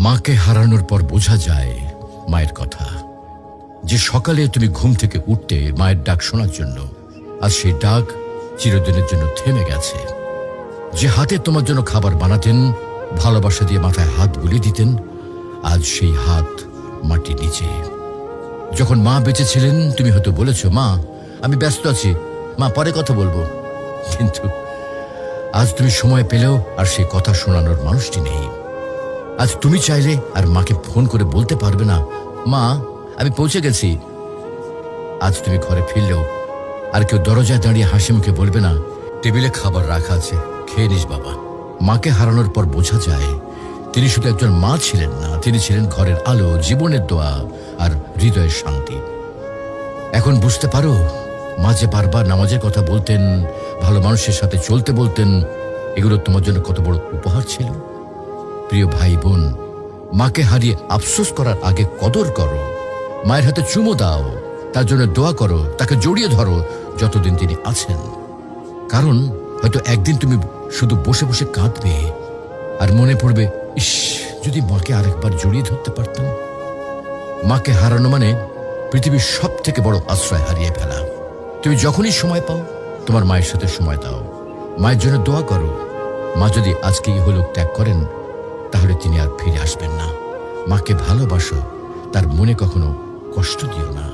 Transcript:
মাকে হারানোর পর বোঝা যায় মায়ের কথা। যে সকালে তুমি ঘুম থেকে উঠতে মায়ের ডাক শোনার জন্য, আজ সেই ডাক চিরদিনের জন্য থেমে গেছে। যে হাতে তোমার জন্য খাবার বানাতেন, ভালোবাসা দিয়ে মাথায় হাত বুলিয়ে দিতেন, আজ সেই হাত মাটির নিচে। যখন মা বেঁচে ছিলেন তুমি হয়তো বলেছ, মা আমি ব্যস্ত আছি, মা পরে কথা বলবো। কিন্তু আজ তুমি সময় পেলেও আর সেই কথা শোনানোর মানুষটি নেই। আজ তুমি চাইলে আর মাকে ফোন করে বলতে পারবে না, মা আমি পৌঁছে গেছি। আজ তুমি ঘরে ফিরলেও আর কেউ দরজায় দাঁড়িয়ে হাসি মুখে বলবে না, টেবিলে খাবার রাখা আছে, খেয়ে নিস বাবা। মাকে হারানোর পর বোঝা যায় তিনি শুধু একজন মা ছিলেন না, তিনি ছিলেন ঘরের আলো, জীবনের দোয়া আর হৃদয়ের শান্তি। এখন বুঝতে পারো মা যে বারবার নামাজের কথা বলতেন, ভালো মানুষের সাথে চলতে বলতেন, এগুলো তোমার জন্য কত বড় উপহার ছিল। প্রিয় ভাই বোন, মাকে হারিয়ে আফসোস করার আগে কদর করো। মায়ের হাতে চুমো দাও, তার জন্য দোয়া করো, তাকে জড়িয়ে ধরো যতদিন তিনি আছেন। কারণ হয়তো একদিন তুমি শুধু বসে বসে কাঁদবে আর মনে পড়বে, ইস যদি মাকে আরেকবার জড়িয়ে ধরতে পারতাম। মাকে হারানো মানে পৃথিবীর সব থেকে বড় আশ্রয় হারিয়ে ফেলা। তুমি যখনই সময় পাও তোমার মায়ের সাথে সময় দাও, মায়ের জন্য দোয়া করো। মা যদি আজকে ইহলোক ত্যাগ করেন তাহলে তিনি আর ফিরে আসবেন না। মাকে ভালোবাসো, তার মনে কখনো কষ্ট দিও না।